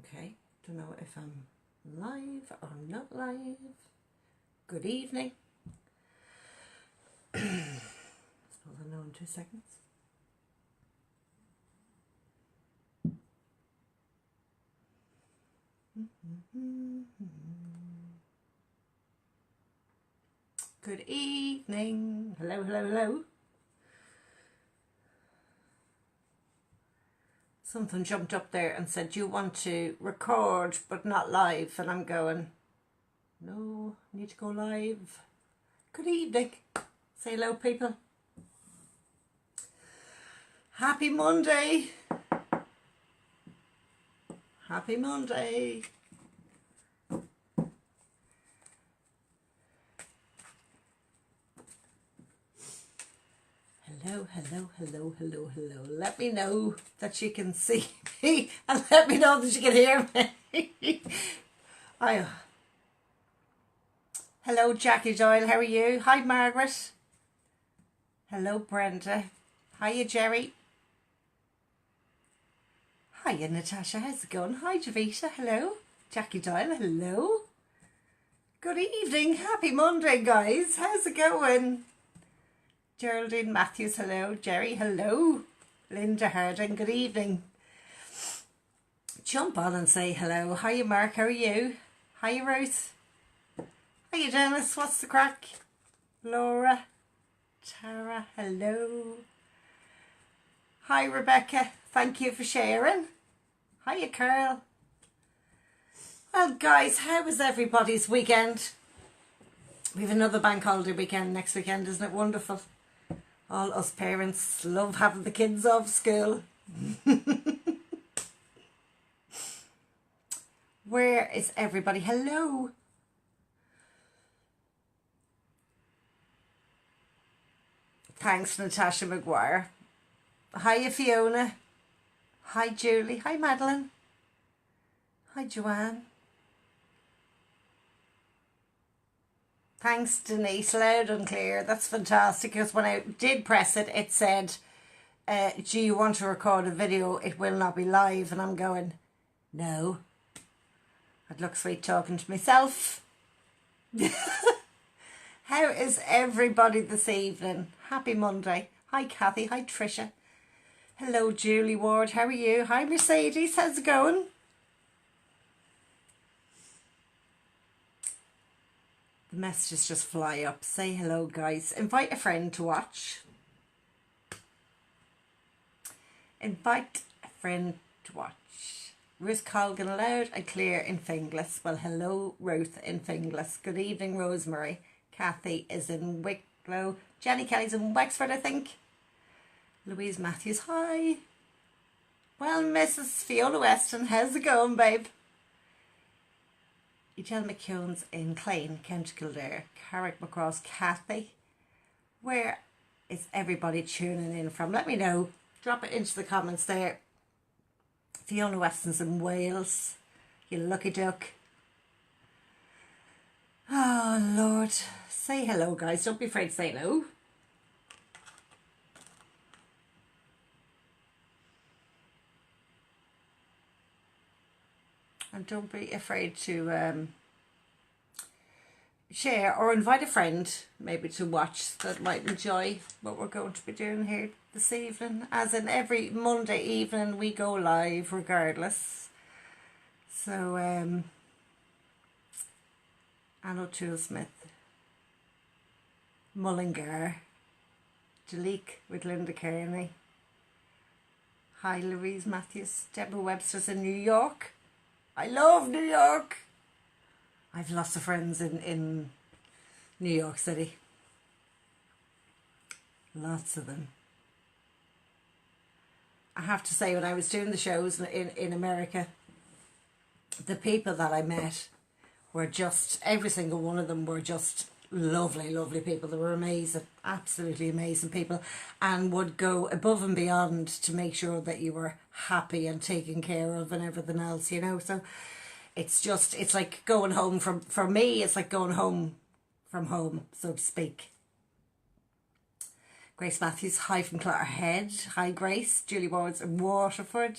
Okay, don't know if I'm live or not live. Good evening. I'll know in 2 seconds. Good evening. Hello, hello, hello. Something jumped up there and said, you want to record but not live? And I'm going, no, I need to go live. Good evening. Say hello, people. Happy Monday. Happy Monday. Hello, hello, hello, hello, hello. Let me know that you can see me and let me know that you can hear me. Hello, Jackie Doyle. How are you? Hi, Margaret. Hello, Brenda. Hiya, Jerry. Hiya, Natasha. How's it going? Hi, Javita. Hello. Jackie Doyle. Hello. Good evening. Happy Monday, guys. How's it going? Geraldine Matthews, hello. Jerry, hello. Linda Harding, good evening. Jump on and say hello. Hiya, Mark, how are you? Hiya, Ruth. Hiya, Dennis, what's the crack? Laura, Tara, hello. Hi, Rebecca, thank you for sharing. Hiya, Carl. Well, guys, how was everybody's weekend? We have another bank holiday weekend next weekend, isn't it wonderful? All us parents love having the kids off school. Where is everybody? Hello. Thanks, Natasha McGuire. Hiya, Fiona. Hi, Julie. Hi, Madeline. Hi, Joanne. Thanks, Denise. Loud and clear. That's fantastic, because when I did press it, it said, do you want to record a video? It will not be live. And I'm going, no. I'd look sweet talking to myself. How is everybody this evening? Happy Monday. Hi, Kathy. Hi, Tricia. Hello, Julie Ward. How are you? Hi, Mercedes. How's it going? The messages just fly up. Say hello, guys. Invite a friend to watch. Invite a friend to watch. Ruth Colgan loud and clear in Finglas. Well, hello, Ruth in Finglas. Good evening, Rosemary. Kathy is in Wicklow. Jenny Kelly's in Wexford, I think. Louise Matthews, hi. Well, Mrs. Fiona Weston, how's it going, babe? Ejel McKeown's in Clane, County Kildare. Carrick McCross, Kathy. Where is everybody tuning in from? Let me know. Drop it into the comments there. Fiona Weston's in Wales. You lucky duck. Oh, Lord. Say hello, guys. Don't be afraid to say hello. And don't be afraid to share or invite a friend maybe to watch that might enjoy what we're going to be doing here this evening. As in every Monday evening we go live regardless. So Anne O'Toole Smith, Mullingar, Jaleek with Linda Kearney. Hi, Louise Matthews. Deborah Webster's in New York. I love New York. I've lots of friends in New York City. Lots of them. I have to say, when I was doing the shows in America, the people that I met were just, every single one of them were just lovely, lovely people. They were amazing, absolutely amazing people, and would go above and beyond to make sure that you were happy and taken care of and everything else, you know. So it's just, it's like going home from, for me, it's like going home from home, so to speak. Grace Matthews, hi from Clatterhead. Hi, Grace. Julie Ward's in Waterford.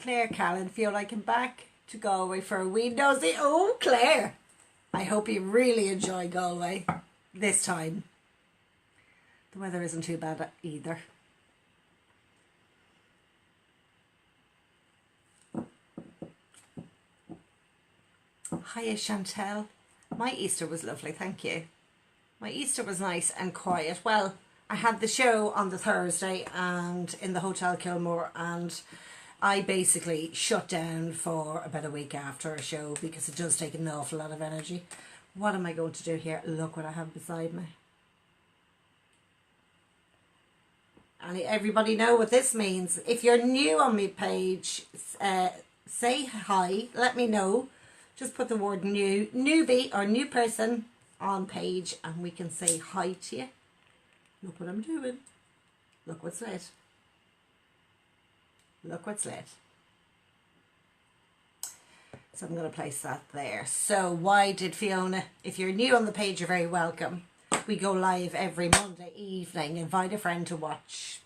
Claire Callan, feel like I'm back to Galway for a wee nosy. Oh, Claire, I hope you really enjoy Galway this time. The weather isn't too bad either. Hiya, Chantel. My Easter was lovely, thank you. My Easter was nice and quiet. Well, I had the show on the Thursday and in the Hotel Kilmore, and I basically shut down for about a week after a show because it does take an awful lot of energy. What am I going to do here? Look what I have beside me. And everybody know what this means. If you're new on my page, say hi, let me know. Just put the word new, newbie or new person on page and we can say hi to you. Look what I'm doing. Look what's lit. Look what's lit. So I'm going to place that there. So why did Fiona, if you're new on the page, you're very welcome. We go live every Monday evening. Invite a friend to watch.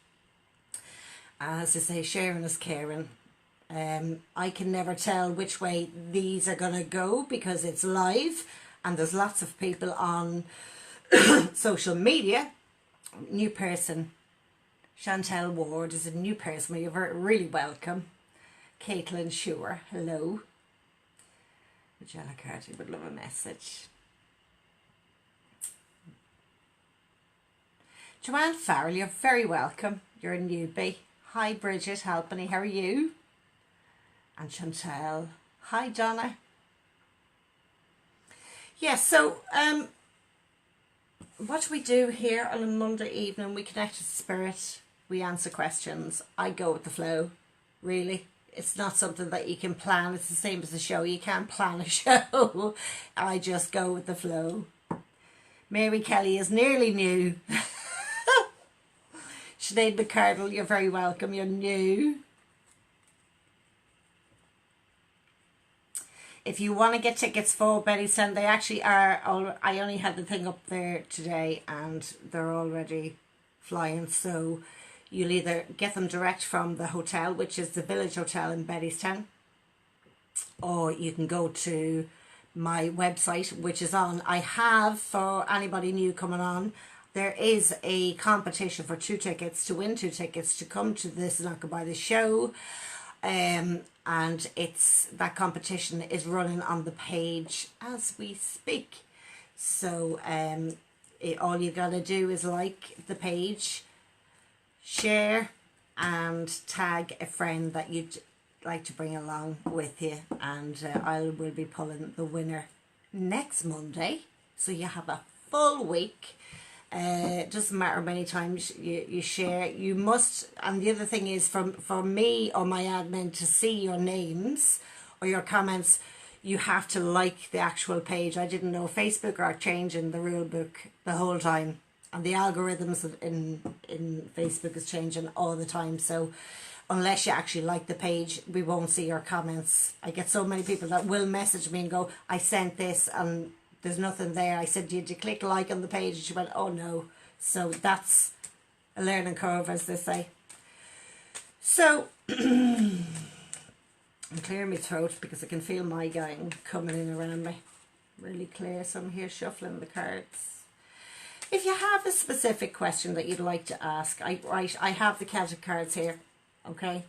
As I say, sharing is caring. I can never tell which way these are going to go because it's live and there's lots of people on social media. New person. Chantel Ward is a new person. You're really welcome. Caitlin Shure, hello. Magella Carty would love a message. Joanne Farrell, you're very welcome. You're a newbie. Hi Bridget Halpenny, how are you? And Chantel. Hi Donna. Yes, so what we do here on a Monday evening, we connect with spirit, we answer questions. I go with the flow, really. It's not something that you can plan. It's the same as a show. You can't plan a show. I just go with the flow. Mary Kelly is nearly new. Sinead McCardle, you're very welcome. You're new. If you want to get tickets for Bettystown, they actually are. I only had the thing up there today and they're already flying. So you'll either get them direct from the hotel, which is the Village Hotel in Bettystown, or you can go to my website, which is on. I have, for anybody new coming on, there is a competition for 2 tickets, to win 2 tickets to come to this Not Goodbye the show. And it's that competition is running on the page as we speak. So all you gotta do is like the page, share and tag a friend that you'd like to bring along with you, and I will be pulling the winner next Monday, so you have a full week. Doesn't matter how many times you share, you must. And the other thing is, for me or my admin to see your names or your comments, you have to like the actual page. I didn't know Facebook are changing the rule book the whole time, and the algorithms in Facebook is changing all the time. So unless you actually like the page, we won't see your comments. I get so many people that will message me and go, I sent this and there's nothing there. I said, did you click like on the page? And she went, oh no. So that's a learning curve, as they say. So I'm clearing my throat because I can feel my gang coming in around me. Really clear. So I'm here shuffling the cards. If you have a specific question that you'd like to ask, I have the Celtic cards here. Okay.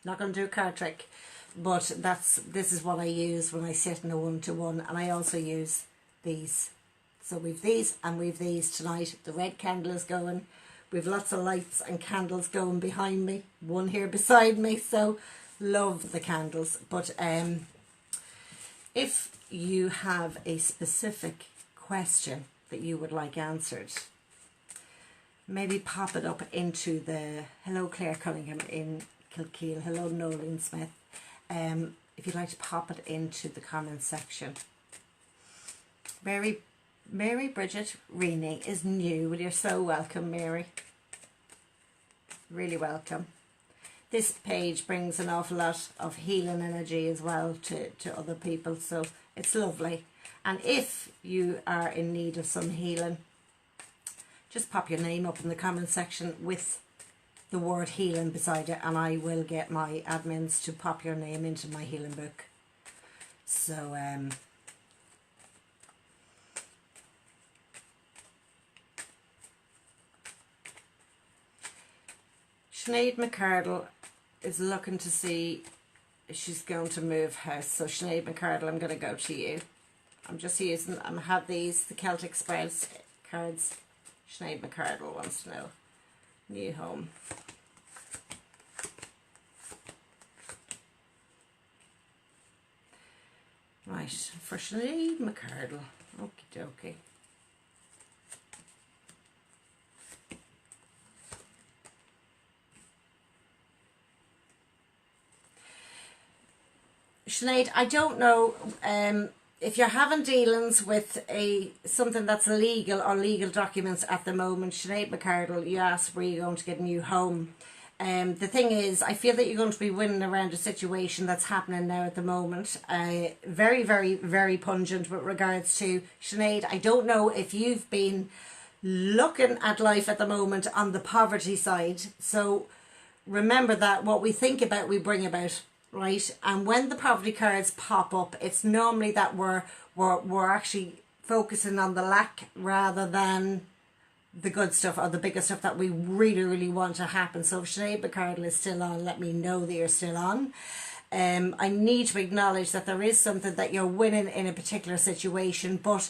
Not going to do a card trick. But this is what I use when I sit in a one-to-one, and I also use these. So we've these and we've these tonight. The red candle is going. We've lots of lights and candles going behind me. One here beside me. So love the candles. But if you have a specific question that you would like answered, maybe pop it up into the hello Claire Cunningham in Kilkeel. Hello Nolan Smith. If you'd like to pop it into the comments section. Mary Bridget Reaney is new. Well, you're so welcome, Mary. Really welcome. This page brings an awful lot of healing energy as well to other people, so it's lovely. And if you are in need of some healing, just pop your name up in the comment section with the word healing beside it, and I will get my admins to pop your name into my healing book. So Sinead McCardle is looking to see if she's going to move house. So Sinead McCardle, I'm going to go to you. I'm just using, I have these, the Celtic Spells cards. Sinead McCardle wants to know. New home. Right, for Sinead McCardle. Okie dokie. Sinead, I don't know if you're having dealings with something that's illegal or legal documents at the moment. Sinead McCardle, you asked where you're going to get a new home. The thing is, I feel that you're going to be winning around a situation that's happening now at the moment. Very, very, very pungent with regards to Sinead. I don't know if you've been looking at life at the moment on the poverty side. So remember that what we think about, we bring about. Right, and when the poverty cards pop up, it's normally that we're actually focusing on the lack rather than the good stuff or the bigger stuff that we really, really want to happen. So if Sinead McCardle is still on, let me know that you're still on. I need to acknowledge that there is something that you're winning in a particular situation, but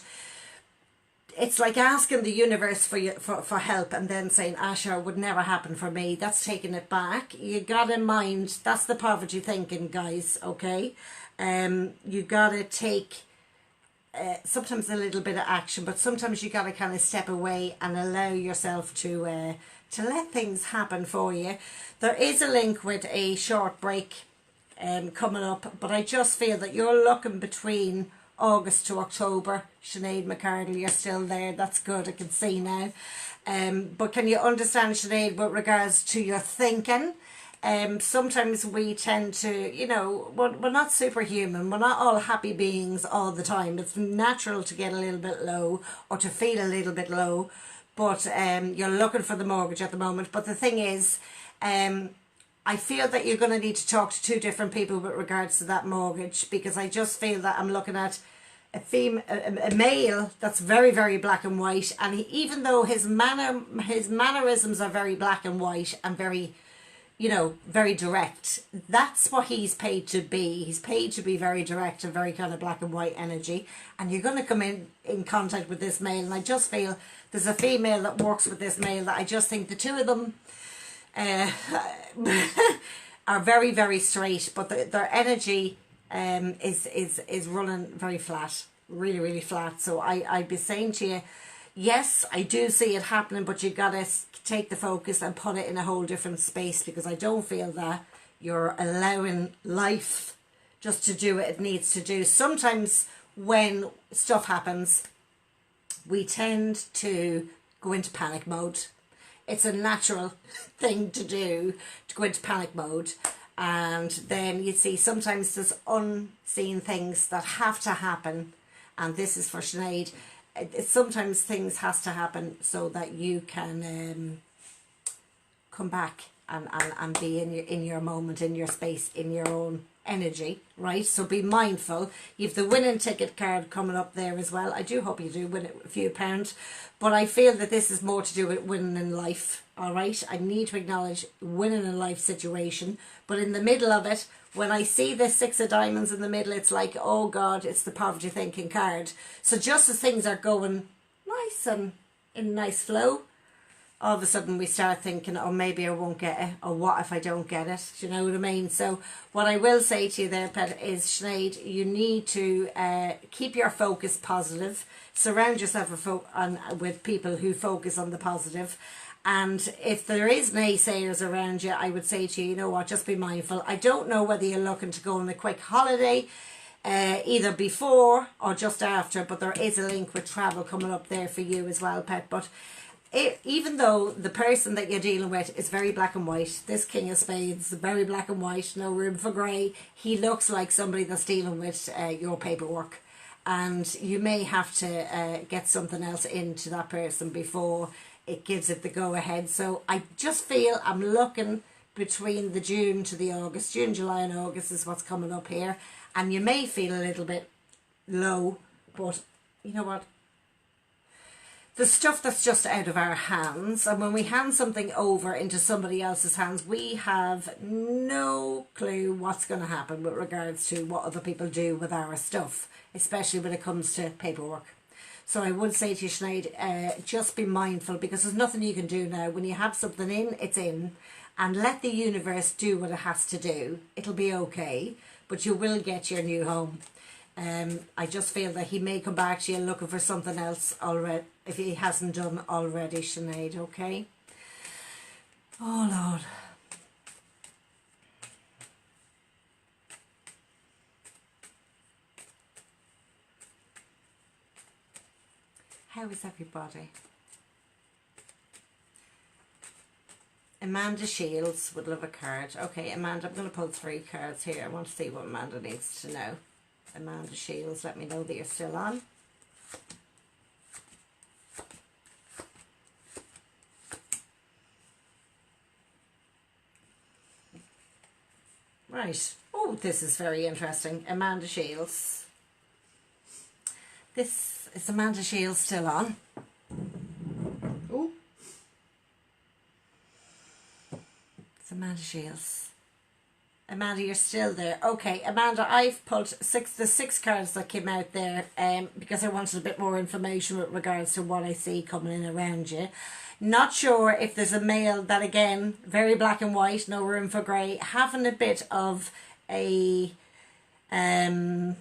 it's like asking the universe for help and then saying, Asha, it would never happen for me. That's taking it back. You got in mind, that's the poverty thinking, guys, okay? You got to take sometimes a little bit of action, but sometimes you got to kind of step away and allow yourself to let things happen for you. There is a link with a short break coming up, but I just feel that you're looking between August to October. Sinead McCardle, you're still there. That's good, I can see now. But can you understand, Sinead, with regards to your thinking? Sometimes we tend to, you know, we're not superhuman. We're not all happy beings all the time. It's natural to get a little bit low or to feel a little bit low. But you're looking for the mortgage at the moment. But the thing is, I feel that you're going to need to talk to two different people with regards to that mortgage, because I just feel that I'm looking at a male that's very, very black and white, and even though his mannerisms are very black and white and very, you know, very direct, that's what he's paid to be. He's paid to be very direct and very kind of black and white energy, and you're going to come in contact with this male, and I just feel there's a female that works with this male that I just think the two of them are very, very straight, but their energy is running very flat, really, really flat. So I'd be saying to you, yes, I do see it happening, but you gotta take the focus and put it in a whole different space, because I don't feel that you're allowing life just to do what it needs to do. Sometimes when stuff happens, we tend to go into panic mode. It's a natural thing to do, to go into panic mode. And then you see sometimes there's unseen things that have to happen. And this is for Sinead. Sometimes things has to happen so that you can come back and be in your moment, in your space, in your own energy, right? So be mindful. You've the winning ticket card coming up there as well. I do hope you do win a few pounds, but I feel that this is more to do with winning in life. All right, I need to acknowledge winning in life situation, but in the middle of it, when I see this Six of Diamonds in the middle, it's like, oh God, it's the poverty thinking card. So just as things are going nice and in nice flow, all of a sudden we start thinking, oh, maybe I won't get it, or what if I don't get it? Do you know what I mean? So what I will say to you there, Pet, is Sinead, you need to keep your focus positive. Surround yourself with people who focus on the positive. And if there is naysayers around you, I would say to you, you know what, just be mindful. I don't know whether you're looking to go on a quick holiday, either before or just after, but there is a link with travel coming up there for you as well, Pet. But even though the person that you're dealing with is very black and white, this King of Spades is very black and white, no room for grey, he looks like somebody that's dealing with your paperwork. and you may have to get something else into that person before it gives it the go ahead. So I just feel I'm looking between the June to the August. June, July and August is what's coming up here, and you may feel a little bit low, but you know what? The stuff that's just out of our hands, and when we hand something over into somebody else's hands, we have no clue what's going to happen with regards to what other people do with our stuff, especially when it comes to paperwork. So I would say to you, Sinead, just be mindful, because there's nothing you can do now. When you have something in, it's in, and let the universe do what it has to do. It'll be okay, but you will get your new home. I just feel that he may come back to you looking for something else already, if he hasn't done already, Sinead, okay? Oh, Lord. How is everybody? Amanda Shields would love a card. Okay, Amanda, I'm going to pull 3 cards here. I want to see what Amanda needs to know. Amanda Shields, let me know that you're still on. Right. Oh, this is very interesting. Amanda Shields. Is Amanda Shields still on? Oh. It's Amanda Shields. Amanda, you're still there. Okay, Amanda, I've pulled the 6 cards that came out there because I wanted a bit more information with regards to what I see coming in around you. Not sure if there's a male that, again, very black and white, no room for grey, having a bit of a, how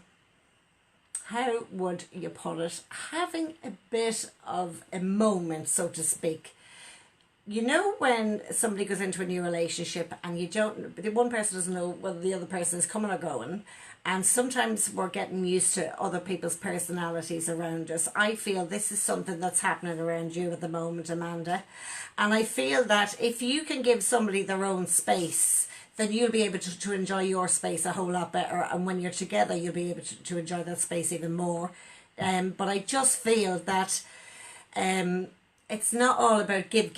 would you put it, having a bit of a moment, so to speak. You know, when somebody goes into a new relationship and the one person doesn't know whether the other person is coming or going, and sometimes we're getting used to other people's personalities around us. I feel this is something that's happening around you at the moment, Amanda. And I feel that if you can give somebody their own space, then you'll be able to enjoy your space a whole lot better. And when you're together, you'll be able to enjoy that space even more. But I just feel that it's not all about give,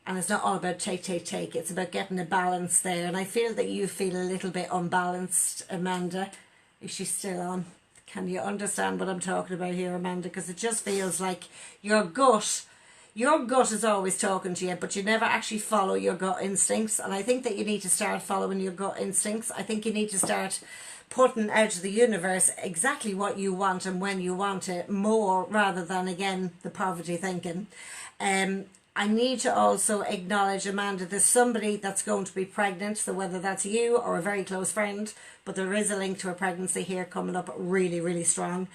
and it's not all about take. It's about getting a balance there. And I feel that you feel a little bit unbalanced, Amanda. Is she still on? Can you understand what I'm talking about here, Amanda? Because it just feels like your gut is always talking to you, but you never actually follow your gut instincts. And I think that you need to start following your gut instincts. I think you need to start putting out to the universe exactly what you want and when you want it more, rather than, again, the poverty thinking. I need to also acknowledge, Amanda, there's somebody that's going to be pregnant, so whether that's you or a very close friend, but there is a link to a pregnancy here coming up really, really strong,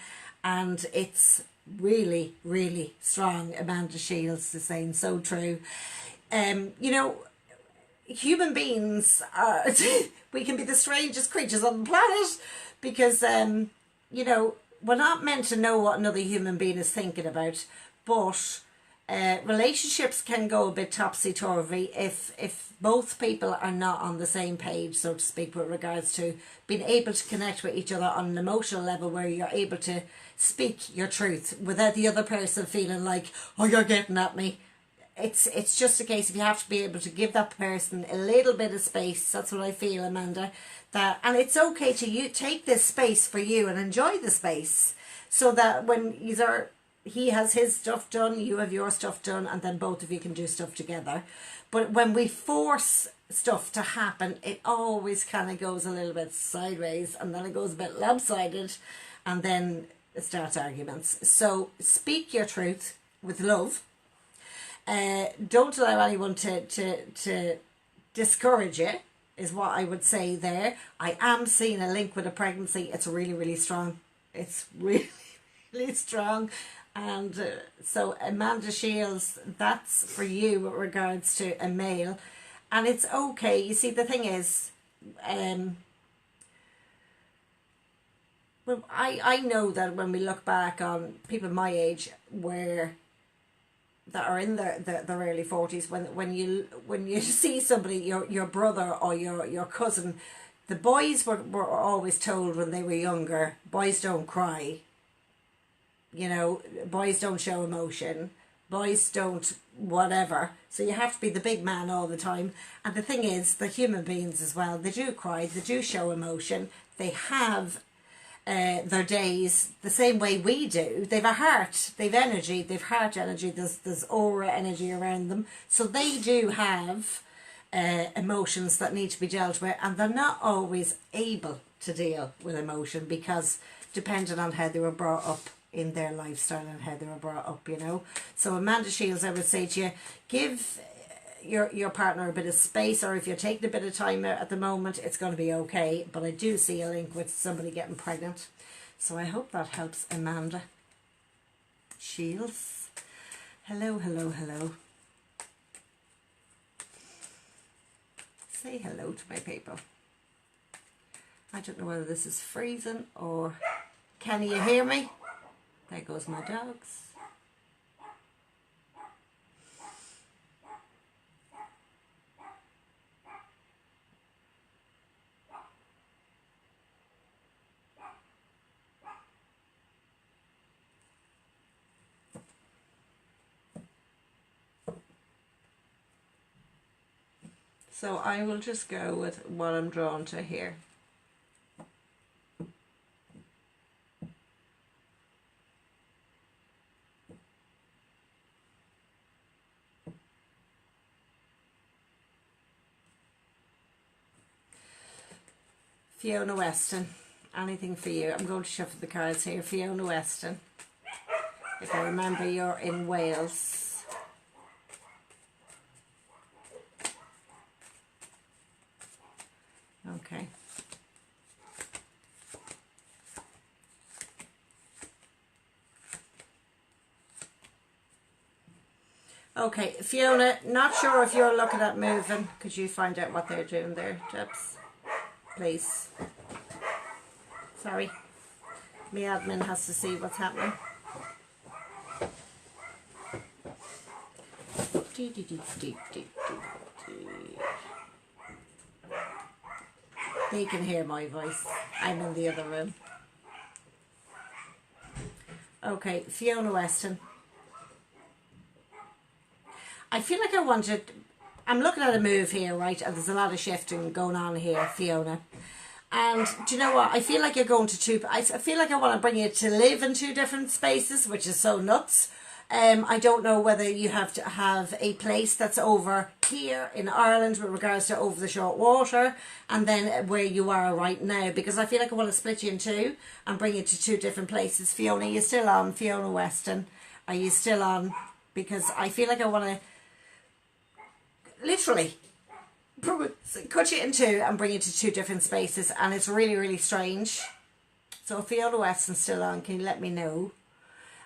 and it's really, really strong. Amanda Shields is saying so true. You know, human beings are we can be the strangest creatures on the planet, because you know, we're not meant to know what another human being is thinking about, but relationships can go a bit topsy-turvy if both people are not on the same page, so to speak, with regards to being able to connect with each other on an emotional level, where you're able to speak your truth without the other person feeling like, oh, you're getting at me. It's just a case of you have to be able to give that person a little bit of space. That's what I feel, Amanda. And it's okay to take this space for you and enjoy the space, so that when he has his stuff done, you have your stuff done, and then both of you can do stuff together. But when we force stuff to happen, it always kind of goes a little bit sideways, and then it goes a bit lopsided, and then it starts arguments. So speak your truth with love. Don't allow anyone to discourage you, is what I would say there. I am seeing a link with a pregnancy. It's really, really strong. It's really, really strong. And so Amanda Shields, that's for you with regards to a male. And it's okay. You see, the thing is, well, I know that when we look back on people my age that are in their early 40s, when you see somebody, your brother or your cousin, the boys were always told when they were younger, boys don't cry. you know, boys don't show emotion, boys don't whatever, so you have to be the big man all the time. And the thing is, they're human beings as well. They do cry, they do show emotion, they have their days the same way we do. They've a heart, they've energy, they've heart energy, there's aura energy around them, so they do have emotions that need to be dealt with, and they're not always able to deal with emotion because depending on how they were brought up in their lifestyle and how they were brought up, you know. So Amanda Shields, I would say to you, give your partner a bit of space, or if you're taking a bit of time out at the moment, it's going to be okay. But I do see a link with somebody getting pregnant, so I hope that helps Amanda Shields. Hello, hello, hello. Say hello to my people. I don't know whether this is freezing or can you hear me? There goes my dogs. So I will just go with what I'm drawn to here. Fiona Weston, anything for you? I'm going to shuffle the cards here. Fiona Weston, if I remember, you're in Wales. Okay. Okay, Fiona, not sure if you're looking at moving. Could you find out what they're doing there, Jeps? Please. Sorry. My admin has to see what's happening. They can hear my voice. I'm in the other room. Okay, Fiona Weston. I feel like I wanted... I'm looking at a move here, right? And there's a lot of shifting going on here, Fiona. And do you know what? I feel like you're going to two... I feel like I want to bring you to live in two different spaces, which is so nuts. I don't know whether you have to have a place that's over here in Ireland with regards to over the short water, and then where you are right now, because I feel like I want to split you in two and bring you to two different places. Fiona, are you still on? Fiona Weston, are you still on? Because I feel like I want to literally cut you in two and bring you to two different spaces, and it's really, really strange. So Fiona Weston's still on, can you let me know?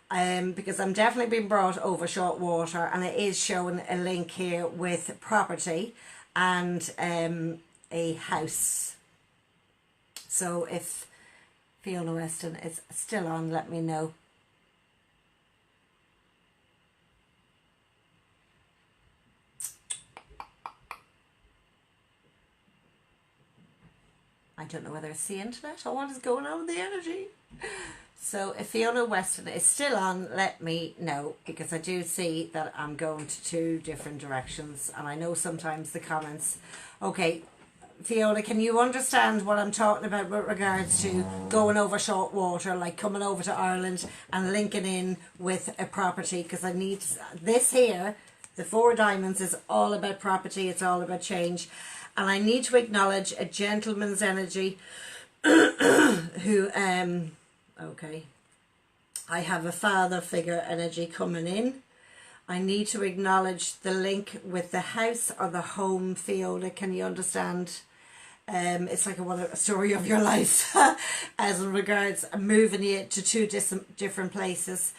Because I'm definitely being brought over short water, and it is showing a link here with property and a house. So if Fiona Weston is still on, let me know. I don't know whether it's the internet or what is going on with the energy. So if Fiona Weston is still on, let me know, because I do see that I'm going to two different directions, and I know sometimes the comments. Okay, Fiona, can you understand what I'm talking about with regards to going over short water, like coming over to Ireland and linking in with a property? Because I need this here. The Four of Diamonds is all about property. It's all about change. And I need to acknowledge a gentleman's energy who, okay, I have a father figure energy coming in. I need to acknowledge the link with the house or the home, Fiona. Can you understand? It's like a story of your life as in regards moving you to two different places.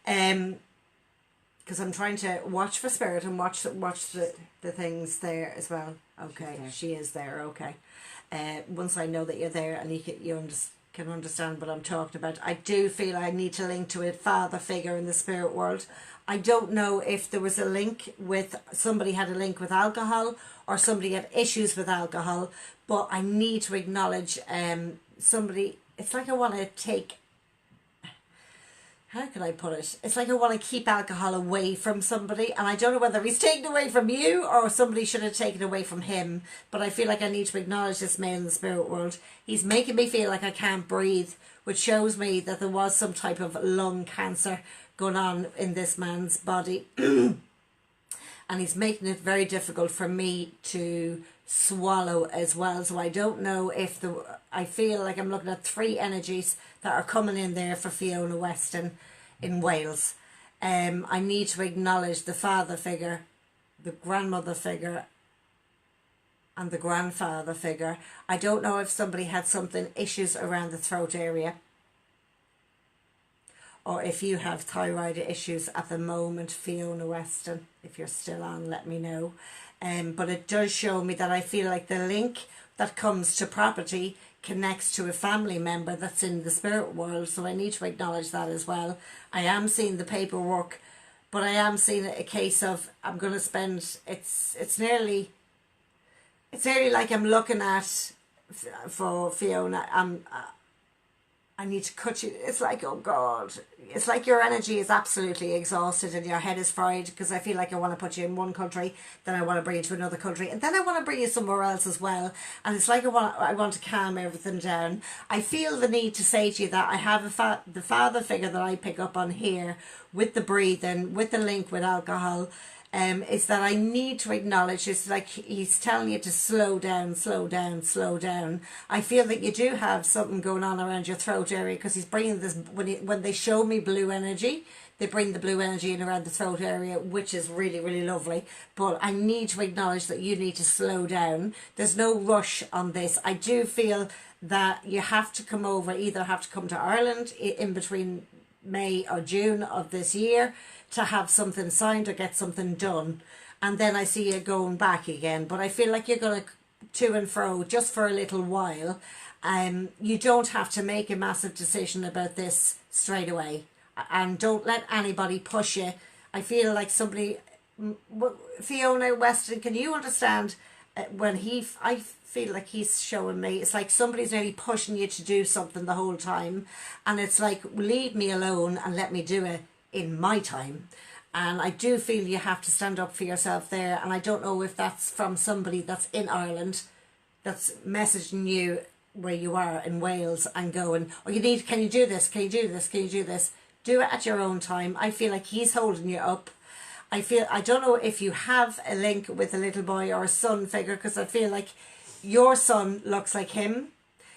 Because I'm trying to watch for spirit and watch the things there as well. Okay, she is there. Okay. Once I know that you're there and you can understand what I'm talking about, I do feel I need to link to a father figure in the spirit world. I don't know if there was a link with somebody had a link with alcohol or somebody had issues with alcohol, but I need to acknowledge somebody. It's like I want to take how can I put it? It's like I want to keep alcohol away from somebody, and I don't know whether he's taken away from you or somebody should have taken away from him, but I feel like I need to acknowledge this man in the spirit world. He's making me feel like I can't breathe, which shows me that there was some type of lung cancer going on in this man's body. And he's making it very difficult for me to swallow as well. So I don't know if I feel like I'm looking at 3 energies that are coming in there for Fiona Weston in Wales. I need to acknowledge the father figure, the grandmother figure, and the grandfather figure. I don't know if somebody had issues around the throat area, or if you have thyroid issues at the moment, Fiona Weston. If you're still on, let me know. But it does show me that I feel like the link that comes to property connects to a family member that's in the spirit world, so I need to acknowledge that as well. I am seeing the paperwork, but I am seeing a case of I'm going to spend, it's nearly like I'm looking at, for Fiona, I need to cut you. It's like, oh God, it's like your energy is absolutely exhausted and your head is fried, because I feel like I want to put you in one country, then I want to bring you to another country, and then I want to bring you somewhere else as well. And it's like I want to calm everything down. I feel the need to say to you that I have the father figure that I pick up on here with the breathing, with the link with alcohol. Is that I need to acknowledge. It's like he's telling you to slow down, slow down, slow down. I feel that you do have something going on around your throat area, because he's bringing this, when they show me blue energy, they bring the blue energy in around the throat area, which is really, really lovely. But I need to acknowledge that you need to slow down. There's no rush on this. I do feel that you have to come over, either have to come to Ireland in between May or June of this year to have something signed or get something done, and then I see you going back again. But I feel like you're going to and fro just for a little while. You don't have to make a massive decision about this straight away, and don't let anybody push you. I feel like somebody, Fiona Weston, can you understand when I feel like he's showing me, it's like somebody's nearly pushing you to do something the whole time, and it's like, leave me alone and let me do it in my time. And I do feel you have to stand up for yourself there, and I don't know if that's from somebody that's in Ireland that's messaging you where you are in Wales and going, oh, can you do this, can you do this, can you do this? Do it at your own time. I feel like he's holding you up. I don't know if you have a link with a little boy or a son figure, because I feel like your son looks like him,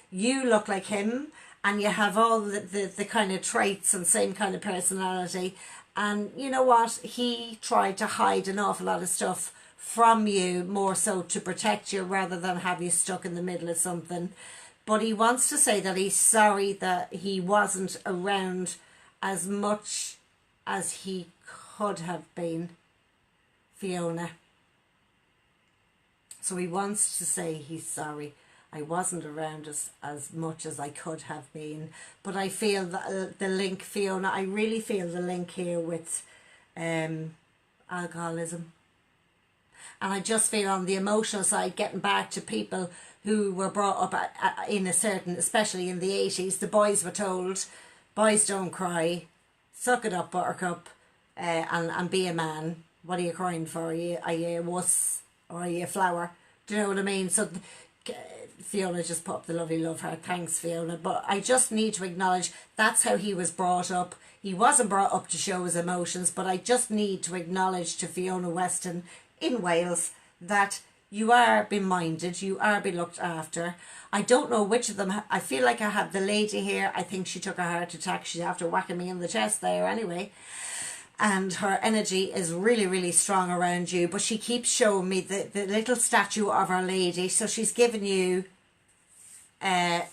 you look like him, and you have all the kind of traits and same kind of personality. And you know what? He tried to hide an awful lot of stuff from you, more so to protect you rather than have you stuck in the middle of something. But he wants to say that he's sorry that he wasn't around as much as he could have been, Fiona. So he wants to say he's sorry. I wasn't around as much as I could have been. But I feel that the link, Fiona, I really feel the link here with alcoholism. And I just feel on the emotional side, getting back to people who were brought up in a certain, especially in the 80s, the boys were told, boys don't cry, suck it up, buttercup, and be a man. What are you crying for? Are you a wuss or are you a flower? Do you know what I mean? So Fiona just put up the lovely love heart. Thanks, Fiona. But I just need to acknowledge that's how he was brought up. He wasn't brought up to show his emotions, but I just need to acknowledge to Fiona Weston in Wales that you are being minded, you are being looked after. I don't know which of them. I feel like I have the lady here. I think she took a heart attack. She's after whacking me in the chest there anyway. And her energy is really, really strong around you. But she keeps showing me the little statue of Our Lady. So she's given you, it's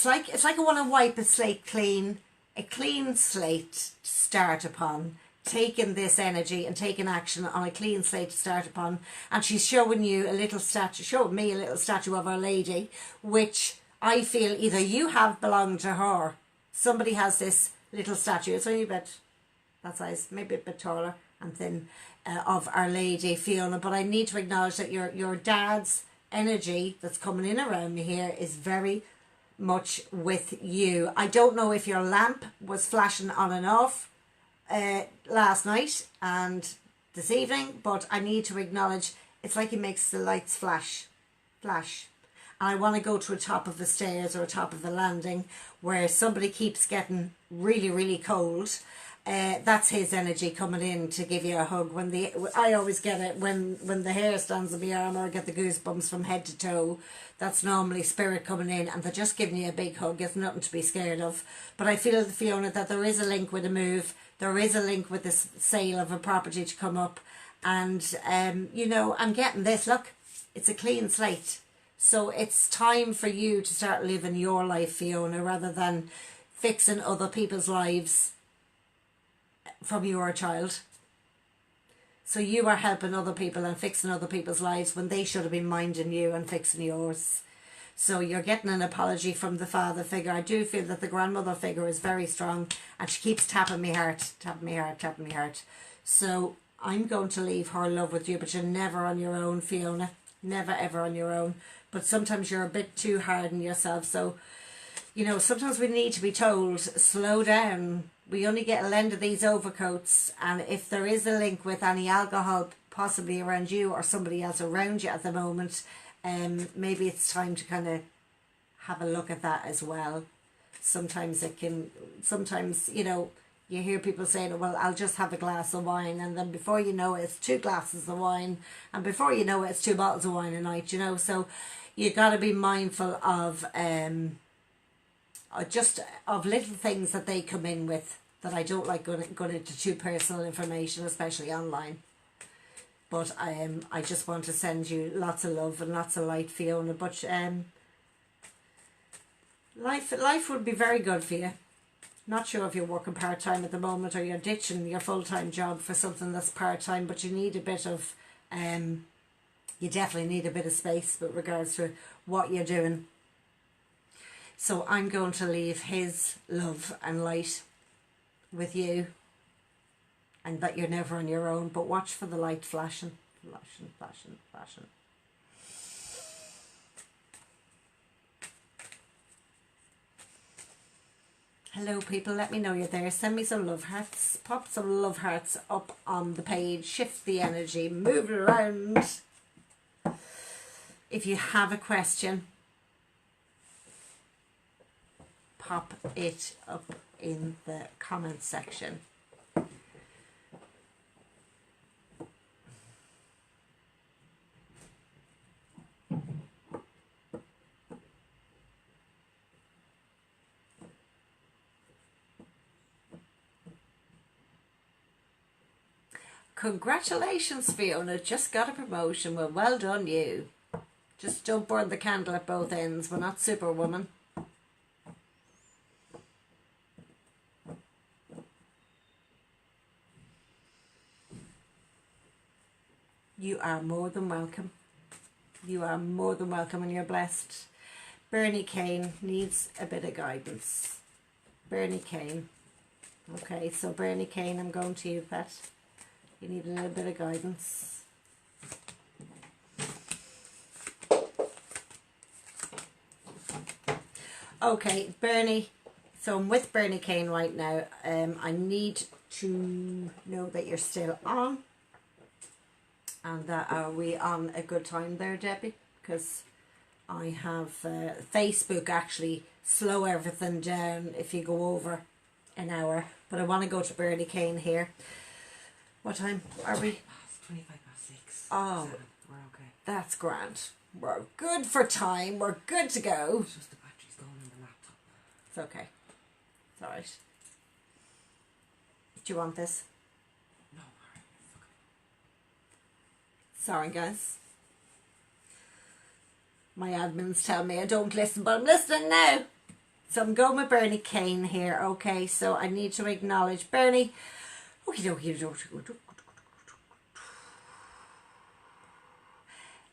like I want to wipe a slate clean, a clean slate to start upon. Taking this energy and taking action on a clean slate to start upon. And she's showing you a little statue, showing me a little statue of Our Lady, which I feel either you have belonged to her. Somebody has this little statue. It's only about that size, maybe a bit taller and thin, of Our Lady, Fiona. But I need to acknowledge that your dad's energy that's coming in around me here is very much with you. I don't know if your lamp was flashing on and off last night and this evening, but I need to acknowledge it's like he makes the lights flash. And I want to go to a top of the stairs or a top of the landing where somebody keeps getting really, really cold. That's his energy coming in to give you a hug. I always get it when the hair stands on my arm, or I get the goosebumps from head to toe. That's normally spirit coming in, and they're just giving you a big hug. It's nothing to be scared of. But I feel, Fiona, that there is a link with a move. There is a link with the sale of a property to come up. And, you know, I'm getting this. Look, it's a clean slate. So it's time for you to start living your life, Fiona, rather than fixing other people's lives from your child. So you are helping other people and fixing other people's lives when they should have been minding you and fixing yours. So you're getting an apology from the father figure. I do feel that the grandmother figure is very strong, and she keeps tapping me heart, tapping me heart, tapping me heart. So I'm going to leave her love with you, but you're never on your own, Fiona. Never ever on your own. But sometimes you're a bit too hard on yourself. So, you know, sometimes we need to be told, slow down. We only get a lend of these overcoats. And if there is a link with any alcohol possibly around you or somebody else around you at the moment, maybe it's time to kind of have a look at that as well. Sometimes, you know, you hear people saying, well, I'll just have a glass of wine, and then before you know it, it's 2 glasses of wine, and before you know it, it's 2 bottles of wine a night, you know. So you got to be mindful of just of little things that they come in with, that I don't like going into too personal information, especially online. But I just want to send you lots of love and lots of light, Fiona. But life would be very good for you. Not sure if you're working part-time at the moment, or you're ditching your full-time job for something that's part-time, but you need a bit of, you definitely need a bit of space with regards to what you're doing. So I'm going to leave his love and light with you, and that you're never on your own, but watch for the light flashing, flashing, flashing, flashing. Hello people, let me know you're there. Send me some love hearts. Pop some love hearts up on the page. Shift the energy. Move it around. If you have a question, pop it up in the comments section. Congratulations, Fiona, just got a promotion. Well, well done you. Just don't burn the candle at both ends. We're not Superwoman. You are more than welcome. You are more than welcome, and you're blessed. Bernie Kane needs a bit of guidance. Bernie Kane. Okay, so Bernie Kane, I'm going to you, pet. You need a little bit of guidance. Okay, Bernie. So I'm with Bernie Kane right now. I need to know that you're still on. And that are we on a good time there, Debbie? Because I have Facebook actually slow everything down if you go over an hour. But I want to go to Bernie Kane here. What time are we? It's 6. Oh, We're okay. That's grand. We're good for time. We're good to go. It's just the battery's going in the laptop. It's okay. It's alright. Do you want this? No, Sorry, guys. My admins tell me I don't listen, but I'm listening now. So I'm going with Bernie Kane here. Okay, so I need to acknowledge Bernie.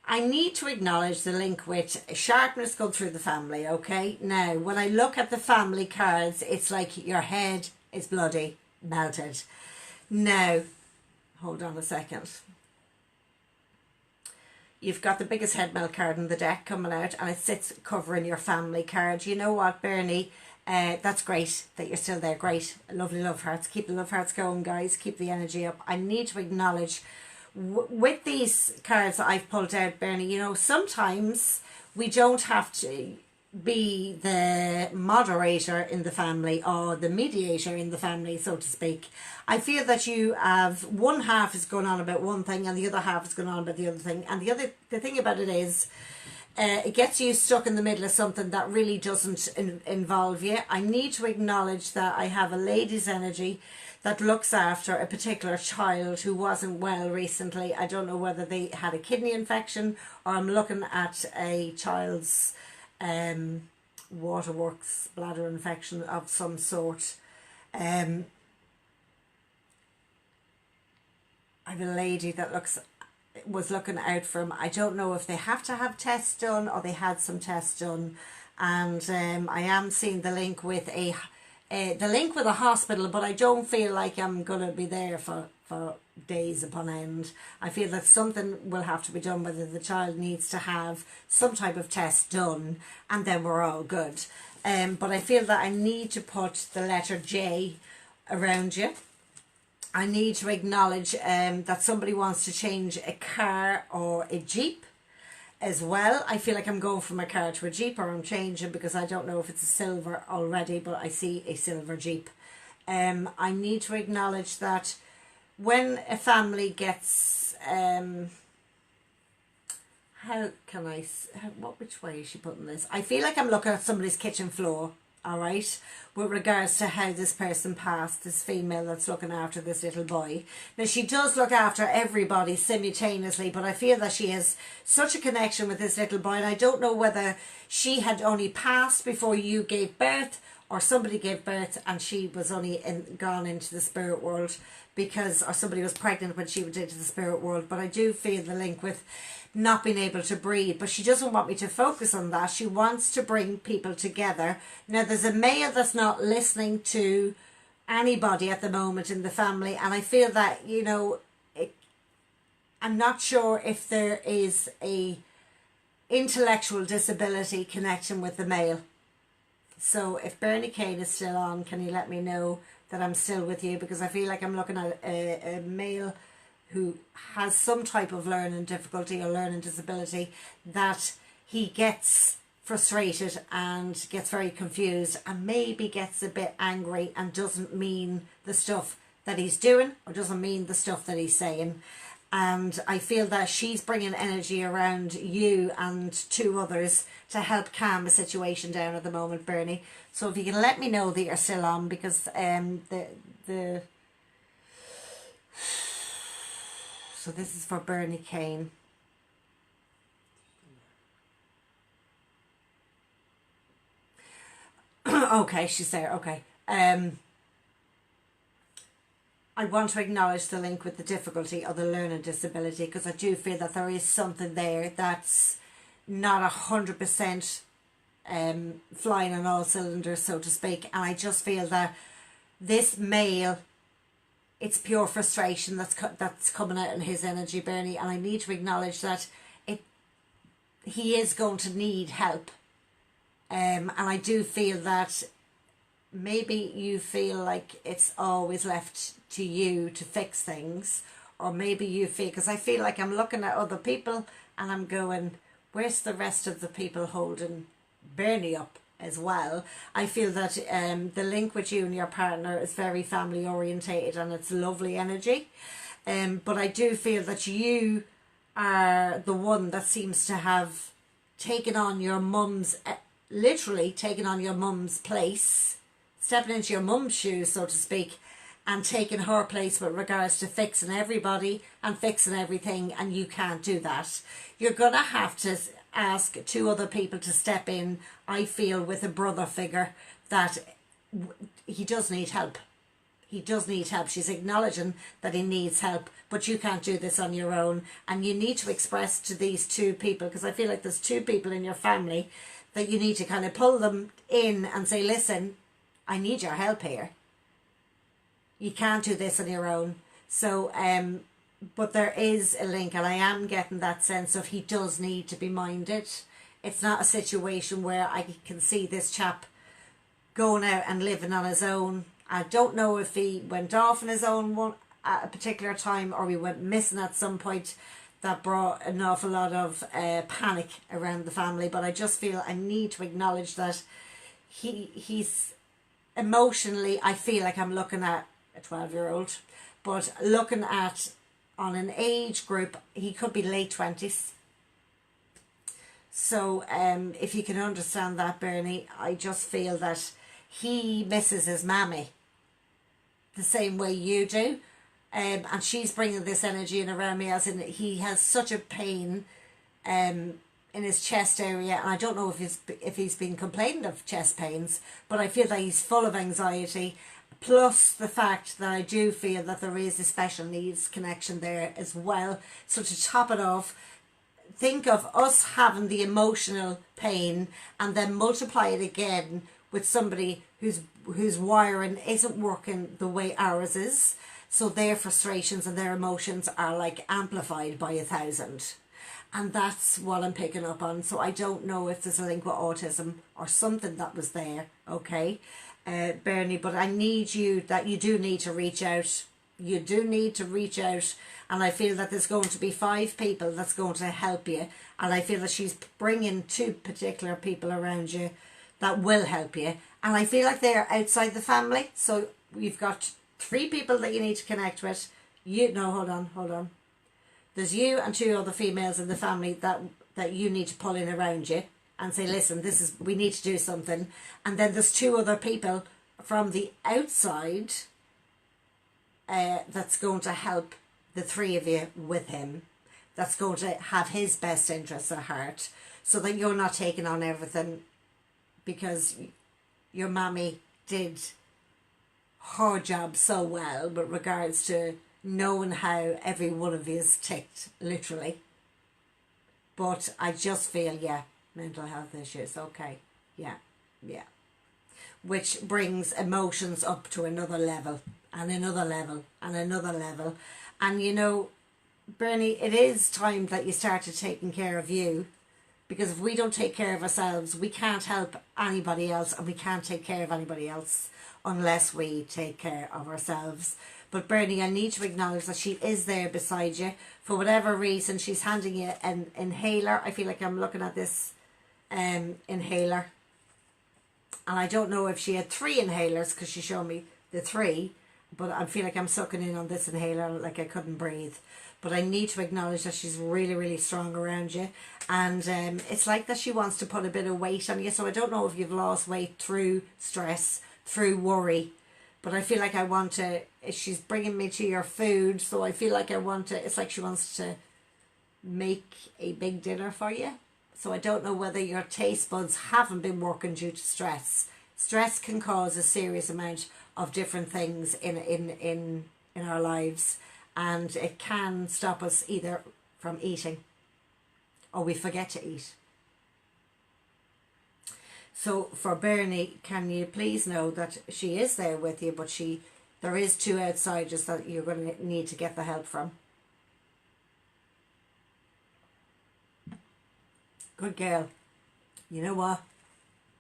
I need to acknowledge the link with sharpness going through the family, okay? Now, when I look at the family cards, it's like your head is bloody melted. Now, hold on a second. you've got the biggest head melt card in the deck coming out, and it sits covering your family card. You know what, Bernie? That's great that you're still there. Great. Lovely love hearts. Keep the love hearts going, guys. Keep the energy up. I need to acknowledge with these cards that I've pulled out, Bernie, you know, sometimes we don't have to be the moderator in the family or the mediator in the family, so to speak. I feel that you have one half is going on about one thing and the other half is going on about the other thing. And the thing about it is, it gets you stuck in the middle of something that really doesn't involve you. I need to acknowledge that I have a lady's energy that looks after a particular child who wasn't well recently. I don't know whether they had a kidney infection, or I'm looking at a child's waterworks, bladder infection of some sort. I have a lady that was looking out for him. I don't know if they have to have tests done or they had some tests done, and I am seeing the link with a hospital, but I don't feel like I'm gonna be there for days upon end. I feel that something will have to be done, whether the child needs to have some type of test done, and then we're all good. But I feel that I need to put the letter J around you. I need to acknowledge that somebody wants to change a car or a Jeep as well. I feel like I'm going from a car to a Jeep, or I'm changing, because I don't know if it's a silver already, but I see a silver Jeep. I need to acknowledge that when a family gets, which way is she putting this? I feel like I'm looking at somebody's kitchen floor, all right, with regards to how this person passed, this female that's looking after this little boy. Now, she does look after everybody simultaneously, but I feel that she has such a connection with this little boy, and I don't know whether she had only passed before you gave birth, or somebody gave birth and she was only gone into the spirit world, or somebody was pregnant when she went into the spirit world. But I do feel the link with not being able to breathe, but she doesn't want me to focus on that. She wants to bring people together. Now, there's a male that's not listening to anybody at the moment in the family, and I feel that, you know, I'm not sure if there is a intellectual disability connection with the male. So if Bernie Kane is still on, can you let me know that I'm still with you? Because I feel like I'm looking at a male who has some type of learning difficulty or learning disability, that he gets frustrated and gets very confused and maybe gets a bit angry and doesn't mean the stuff that he's doing, or doesn't mean the stuff that he's saying. And I feel that she's bringing energy around you and two others to help calm the situation down at the moment, Bernie. So if you can let me know that you're still on, because so this is for Bernie Kane. Okay, she's there. Okay. I want to acknowledge the link with the difficulty or the learning disability, because I do feel that there is something there that's not 100% flying on all cylinders, so to speak. And I just feel that this male, it's pure frustration that's coming out in his energy, Bernie. And I need to acknowledge that he is going to need help. And I do feel that maybe you feel like it's always left to you to fix things, or maybe you feel, because I feel like I'm looking at other people and I'm going, where's the rest of the people holding Bernie up as well? I feel that the link with you and your partner is very family orientated, and it's lovely energy, but I do feel that you are the one that seems to have taken on your mum's, literally taken on your mum's place, stepping into your mum's shoes, so to speak, and taking her place with regards to fixing everybody and fixing everything, and you can't do that. You're going to have to ask two other people to step in, I feel, with a brother figure, that he does need help. He does need help. She's acknowledging that he needs help, but you can't do this on your own, and you need to express to these two people, because I feel like there's two people in your family that you need to kind of pull them in and say, listen, I need your help here. You can't do this on your own. So but there is a link, and I am getting that sense of he does need to be minded. It's not a situation where I can see this chap going out and living on his own. I don't know if he went off on his own one at a particular time, or he went missing at some point that brought an awful lot of panic around the family. But I just feel I need to acknowledge that he's emotionally, I feel like I'm looking at a 12-year-old, but looking at on an age group, he could be late 20s. So if you can understand that, Bernie, I just feel that he misses his mammy the same way you do. And she's bringing this energy in around me, as in he has such a pain in his chest area, and I don't know if he's been complaining of chest pains, but I feel that he's full of anxiety, plus the fact that I do feel that there is a special needs connection there as well. So to top it off, think of us having the emotional pain and then multiply it again with somebody whose wiring isn't working the way ours is. So their frustrations and their emotions are like amplified by 1,000. And that's what I'm picking up on. So I don't know if there's a link with autism or something that was there, okay, Bernie, but I need you, that you do need to reach out. You do need to reach out, and I feel that there's going to be 5 people that's going to help you, and I feel that she's bringing 2 particular people around you that will help you, and I feel like they're outside the family. So you've got 3 people that you need to connect with. Hold on. There's you and 2 other females in the family that you need to pull in around you and say, listen, we need to do something. And then there's 2 other people from the outside that's going to help the 3 of you with him, that's going to have his best interests at heart, so that you're not taking on everything, because your mammy did her job so well with regards to knowing how every one of you ticked, literally. But I just feel, mental health issues, okay, yeah. Which brings emotions up to another level, and another level, and another level. And you know, Bernie, it is time that you started taking care of you, because if we don't take care of ourselves, we can't help anybody else, and we can't take care of anybody else unless we take care of ourselves. But Bernie, I need to acknowledge that she is there beside you. For whatever reason, she's handing you an inhaler. I feel like I'm looking at this inhaler. And I don't know if she had 3 inhalers, because she showed me the 3. But I feel like I'm sucking in on this inhaler like I couldn't breathe. But I need to acknowledge that she's really, really strong around you. And it's like that she wants to put a bit of weight on you. So I don't know if you've lost weight through stress, through worry. But I feel like I want to, she's bringing me to your food, so I feel like I want to, it's like she wants to make a big dinner for you. So I don't know whether your taste buds haven't been working due to stress. Stress can cause a serious amount of different things in our lives, and it can stop us either from eating or we forget to eat. So for Bernie, can you please know that she is there with you, but there is 2 outsiders that you're going to need to get the help from. Good girl. You know what?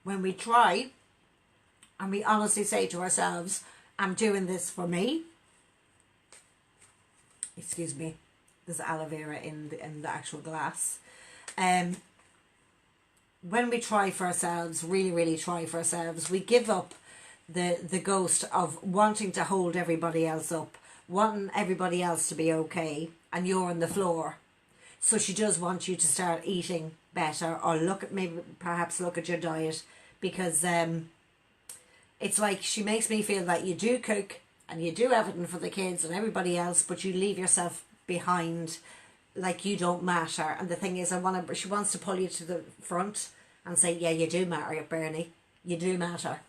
When we try and we honestly say to ourselves, I'm doing this for me. Excuse me. There's aloe vera in the actual glass. When we try for ourselves, really, really try for ourselves, we give up the ghost of wanting to hold everybody else up, wanting everybody else to be okay, and you're on the floor. So she does want you to start eating better, or perhaps look at your diet, because it's like she makes me feel that you do cook and you do everything for the kids and everybody else, but you leave yourself behind, like you don't matter. And the thing is, she wants to pull you to the front and say, yeah, you do matter, Bernie. You do matter.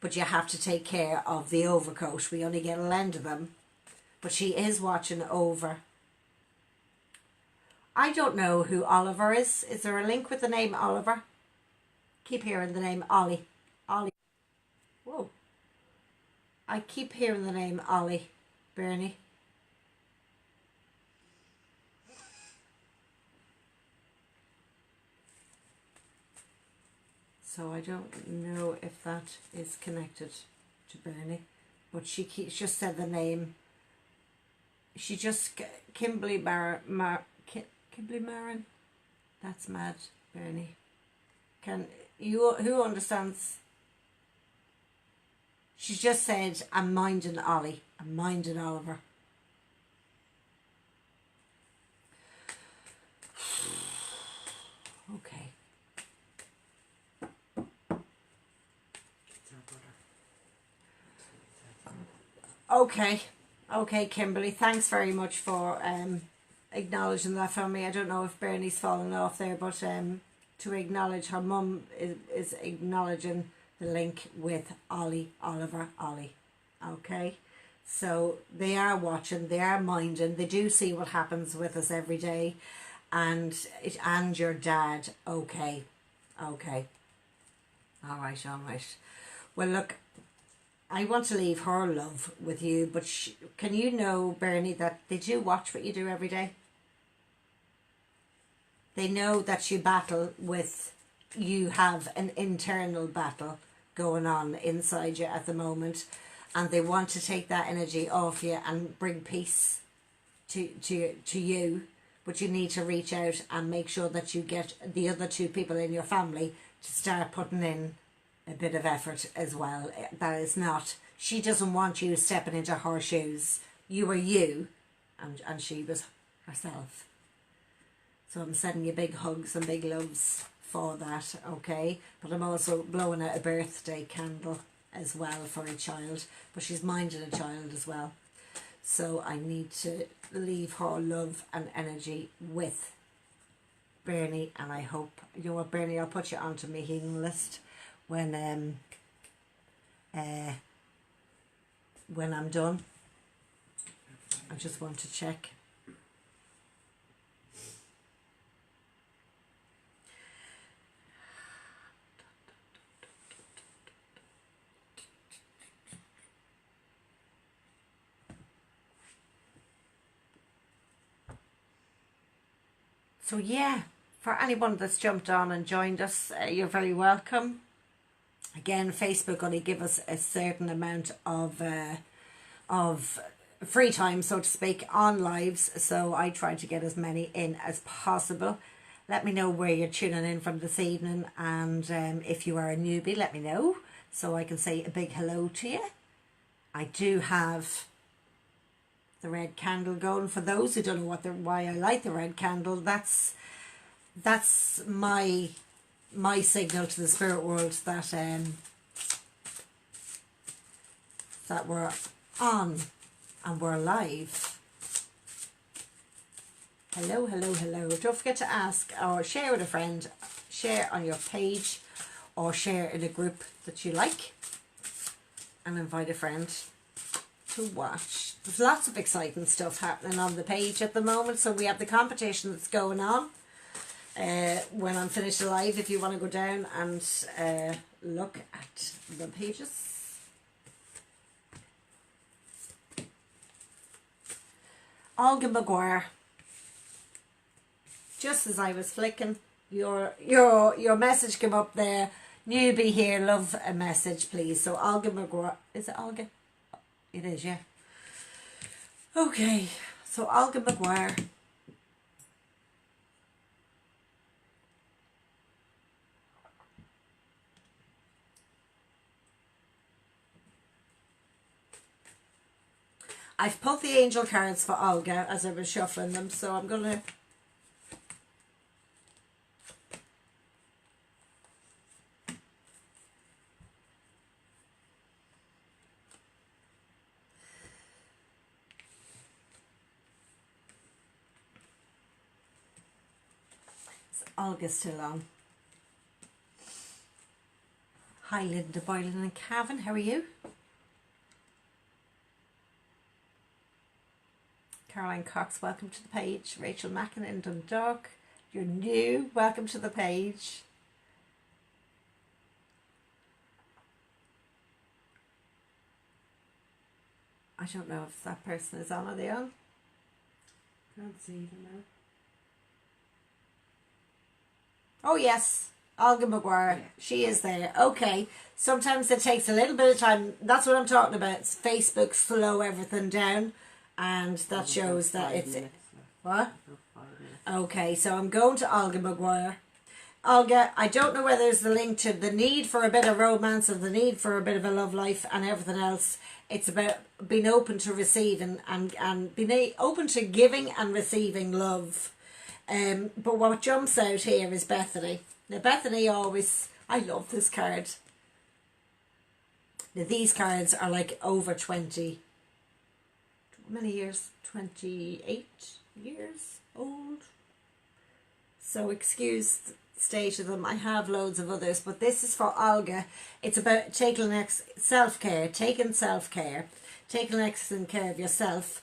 But you have to take care of the overcoat. We only get a lend of them. But she is watching over. I don't know who Oliver is. Is there a link with the name Oliver? Keep hearing the name Ollie. Ollie. Whoa. I keep hearing the name Ollie, Bernie. So I don't know if that is connected to Bernie, but she just said the name. She just Kimberly Kimberly Marin. That's mad, Bernie. Can you who understands? She just said, "I'm minding Ollie. I'm minding Oliver." Okay. It's our brother. Okay. Okay, Kimberly. Thanks very much for acknowledging that for me. I don't know if Bernie's fallen off there, but to acknowledge her mum is acknowledging the link with Ollie, Oliver, Ollie. Okay. So they are watching, they are minding, they do see what happens with us every day, and your dad. Okay. All right. Well, look, I want to leave her love with you, but can you know, Bernie, that they do watch what you do every day? They know that you battle with, you have an internal battle going on inside you at the moment, and they want to take that energy off you and bring peace to you, but you need to reach out and make sure that you get the other two people in your family to start putting in a bit of effort as well. That is not, she doesn't want you stepping into her shoes. You are you, and she was herself. So I'm sending you big hugs and big loves for that, okay? But I'm also blowing out a birthday candle as well for a child, but she's minding a child as well. So I need to leave her love and energy with Bernie, and I hope, you know what, Bernie, I'll put you onto my healing list when I'm done. I just want to check. So yeah, for anyone that's jumped on and joined us, you're very welcome. Again, Facebook only give us a certain amount of free time, so to speak, on lives. So I try to get as many in as possible. Let me know where you're tuning in from this evening, and if you are a newbie, let me know so I can say a big hello to you. I do have the red candle going. For those who don't know why I light the red candle, that's my signal to the spirit world that that we're on and we're live. Hello. Don't forget to ask or share with a friend, share on your page, or share in a group that you like, and invite a friend to watch. There's lots of exciting stuff happening on the page at the moment. So we have the competition that's going on. When I'm finished live, if you want to go down and look at the pages. Olga Maguire. Just as I was flicking, your message came up there. Newbie here, love a message, please. So Olga Maguire, is it Olga? It is, yeah. Okay, so Olga Maguire. I've pulled the angel cards for Olga as I was shuffling them, so I'm going to... Olga's still on. Hi Linda Boylan and Cavan, how are you? Caroline Cox, welcome to the page. Rachel Mackin in Dundalk, you're new, welcome to the page. I don't know if that person is on. Are they on? Can't see them now. Oh yes, Olga McGuire, she is there. Okay. Sometimes it takes a little bit of time. That's what I'm talking about. Facebook slow everything down, and that shows that it's what? Okay, so I'm going to Olga McGuire. Olga, I don't know whether it's the link to the need for a bit of romance or the need for a bit of a love life and everything else. It's about being open to receiving and being open to giving and receiving love. But what jumps out here is Bethany. Now Bethany always, I love this card. Now these cards are like over 20, how many years? 28 years old. So excuse the state of them. I have loads of others, but this is for Olga. It's about taking self-care, taking excellent care of yourself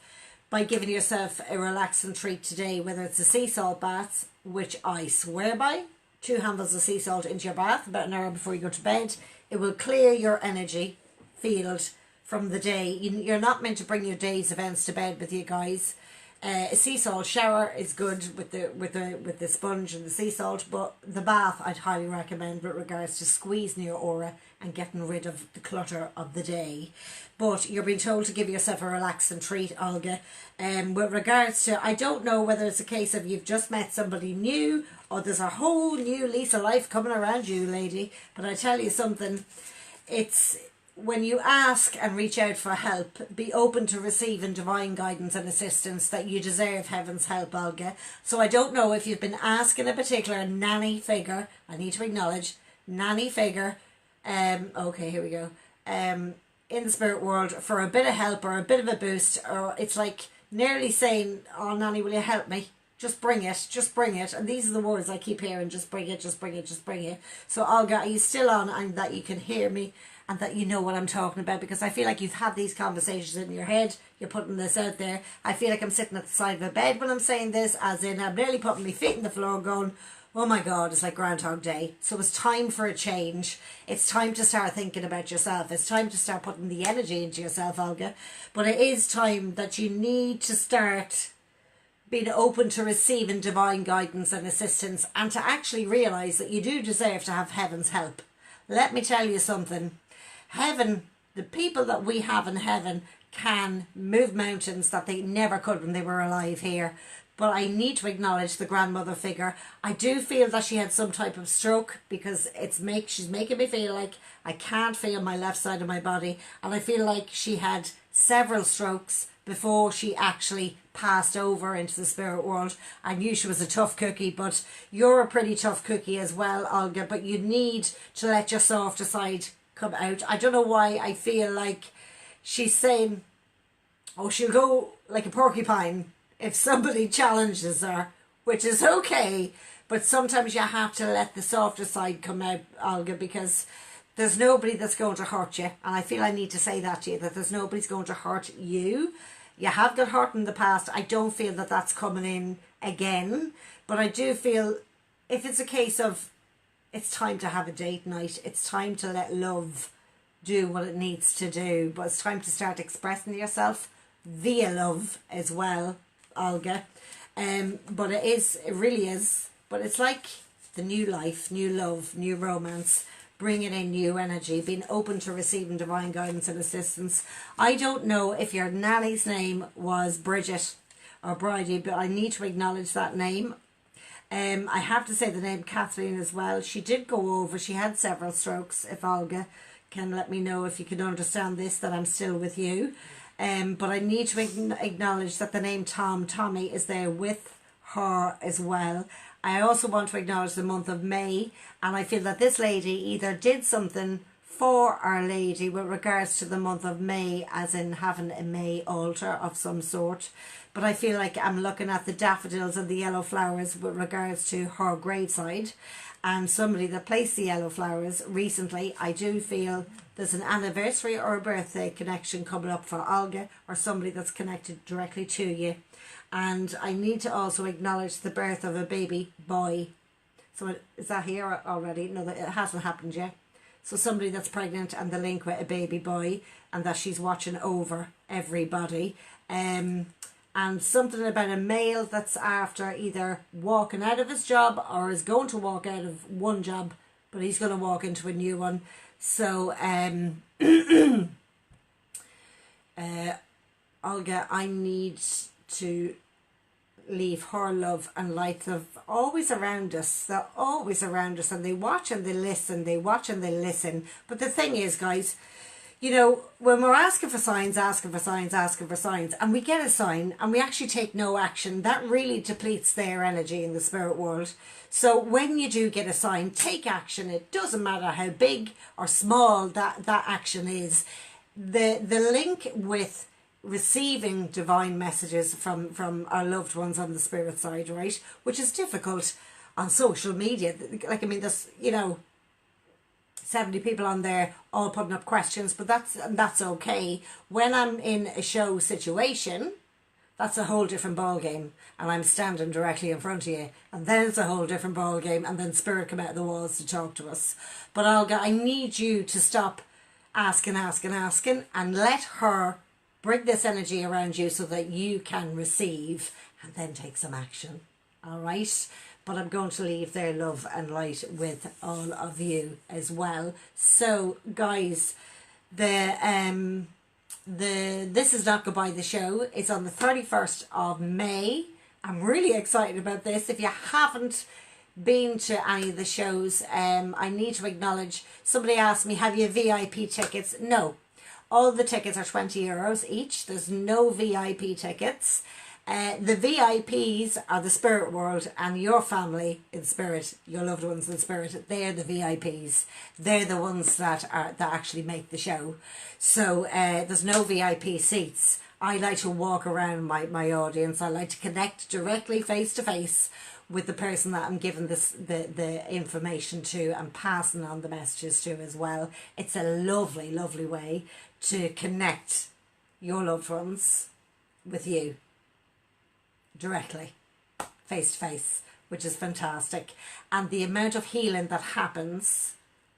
by giving yourself a relaxing treat today, whether it's a sea salt bath, which I swear by. 2 handfuls of sea salt into your bath about an hour before you go to bed. It will clear your energy field from the day. You're not meant to bring your day's events to bed with you guys. A sea salt shower is good with the sponge and the sea salt, but the bath I'd highly recommend with regards to squeezing your aura and getting rid of the clutter of the day. But you're being told to give yourself a relaxing treat, Olga. With regards to, I don't know whether it's a case of you've just met somebody new or there's a whole new lease of life coming around you, lady. But I tell you something, it's when you ask and reach out for help, be open to receiving divine guidance and assistance, that you deserve heaven's help, Olga. So I don't know if you've been asking a particular nanny figure, I need to acknowledge, nanny figure, okay, here we go, in the spirit world for a bit of help or a bit of a boost, or it's like nearly saying, oh nanny, will you help me? Just bring it, just bring it. And these are the words I keep hearing, just bring it, just bring it, just bring it. So Olga, are you still on, and that you can hear me and that you know what I'm talking about? Because I feel like you've had these conversations in your head, you're putting this out there. I feel like I'm sitting at the side of a bed when I'm saying this, as in I'm nearly putting my feet in the floor going, oh my God, it's like Groundhog Day. So it's time for a change. It's time to start thinking about yourself. It's time to start putting the energy into yourself, Olga. But it is time that you need to start being open to receiving divine guidance and assistance, and to actually realise that you do deserve to have heaven's help. Let me tell you something. Heaven, the people that we have in heaven can move mountains that they never could when they were alive here. But I need to acknowledge the grandmother figure. I do feel that she had some type of stroke, because she's making me feel like I can't feel my left side of my body. And I feel like she had several strokes before she actually passed over into the spirit world. I knew she was a tough cookie, but you're a pretty tough cookie as well, Olga. But you need to let your softer side come out. I don't know why I feel like she's saying, oh, she'll go like a porcupine if somebody challenges her, which is okay, but sometimes you have to let the softer side come out, Olga, because there's nobody that's going to hurt you. And I feel I need to say that to you, that there's nobody's going to hurt you. You have got hurt in the past. I don't feel that that's coming in again, but I do feel if it's a case of it's time to have a date night, it's time to let love do what it needs to do, but it's time to start expressing yourself via love as well, Olga. But it really is, but it's like the new life, new love, new romance, bringing in new energy, being open to receiving divine guidance and assistance. I don't know if your nanny's name was Bridget or Bridie, but I need to acknowledge that name. I have to say the name Kathleen as well. She did go over, she had several strokes. If Olga can let me know if you can understand this, that I'm still with you. But I need to acknowledge that the name Tommy is there with her as well. I also want to acknowledge the month of May, and I feel that this lady either did something for Our Lady with regards to the month of May, as in having a May altar of some sort. But I feel like I'm looking at the daffodils and the yellow flowers with regards to her graveside, and somebody that placed the yellow flowers recently. I do feel there's an anniversary or a birthday connection coming up for Olga, or somebody that's connected directly to you. And I need to also acknowledge the birth of a baby boy. So is that here already? No, it hasn't happened yet. So somebody that's pregnant and the link with a baby boy, and that she's watching over everybody. and something about a male that's after either walking out of his job or is going to walk out of one job, but he's going to walk into a new one. So Olga, I need to leave her love and light. They're always around us. They're always around us, and they watch and they listen. They watch and they listen. But the thing is, guys, you know, when we're asking for signs, and we get a sign and we actually take no action, that really depletes their energy in the spirit world. So when you do get a sign, take action. It doesn't matter how big or small that action is. The link with receiving divine messages from our loved ones on the spirit side, right, which is difficult on social media. Like, I mean, there's, you know, 70 people on there all putting up questions, but that's okay. When I'm in a show situation, that's a whole different ball game, and I'm standing directly in front of you, and then it's a whole different ball game, and then spirit come out of the walls to talk to us. But Olga, I need you to stop asking, and let her bring this energy around you so that you can receive and then take some action. All right? But I'm going to leave their love and light with all of you as well. So, guys, this is not Goodbye the Show. It's on the 31st of May. I'm really excited about this. If you haven't been to any of the shows, I need to acknowledge, somebody asked me, have you VIP tickets? No. All the tickets are €20 each. There's no VIP tickets. The VIPs are the spirit world and your family in spirit, your loved ones in spirit. They're the VIPs. They're the ones that actually make the show. So there's no VIP seats. I like to walk around my audience. I like to connect directly face to face with the person that I'm giving the information to and passing on the messages to as well. It's a lovely, lovely way to connect your loved ones with you directly, face to face, which is fantastic. And the amount of healing that happens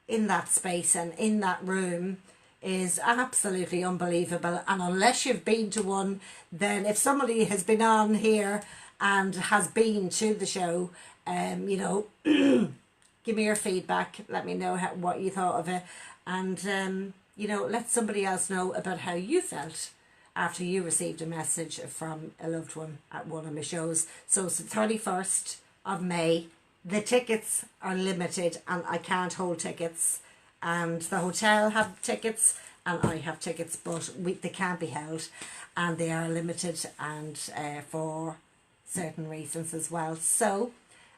in that space and in that room is absolutely unbelievable. And unless you've been to one, then if somebody has been on here and has been to the show, you know, give me your feedback, let me know what you thought of it, and you know, let somebody else know about how you felt after you received a message from a loved one at one of my shows. So it's the 31st of May. The tickets are limited and I can't hold tickets, and the hotel have tickets and I have tickets, but they can't be held, and they are limited and for certain reasons as well. So,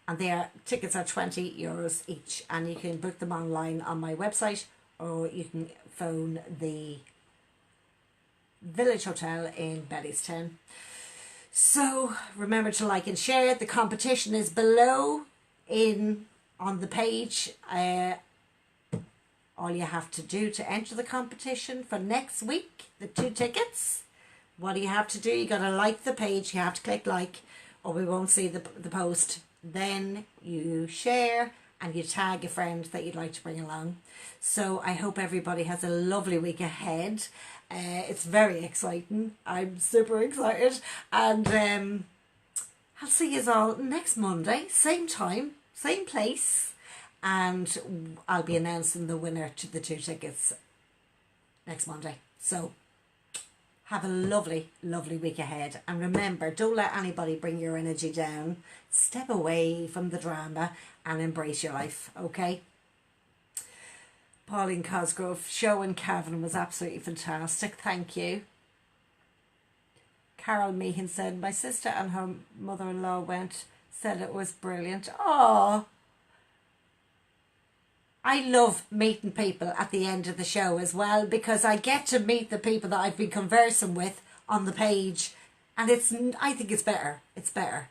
and tickets are €20 each, and you can book them online on my website, or you can phone the Village Hotel in Bettystown. So remember to like and share. The competition is below on the page. All you have to do to enter the competition for next week, the 2 tickets, what do you have to do? You got to like the page. You have to click like, or we won't see the post. Then you share and you tag a friend that you'd like to bring along. So I hope everybody has a lovely week ahead. It's very exciting. I'm super excited, and I'll see you all next Monday, same time, same place, and I'll be announcing the winner to the 2 tickets next Monday. So have a lovely, lovely week ahead, and remember, don't let anybody bring your energy down. Step away from the drama and embrace your life, okay? Pauline Cosgrove, show in Cavan was absolutely fantastic. Thank you. Carol Meehan said, my sister and her mother-in-law went, said it was brilliant. Oh, I love meeting people at the end of the show as well, because I get to meet the people that I've been conversing with on the page, and I think it's better. It's better.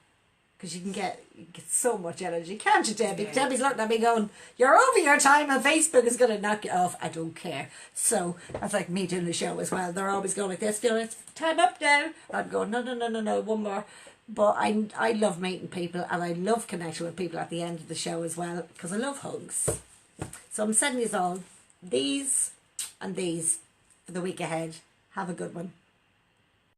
Because you can get so much energy, can't you, Debbie? Yeah. Debbie's looking at me going, you're over your time and Facebook is going to knock you off. I don't care. So that's like me doing the show as well. They're always going like this, it's time up now. I'm going, no, one more. But I love meeting people, and I love connecting with people at the end of the show as well, because I love hugs. So I'm sending you all these and these for the week ahead. Have a good one.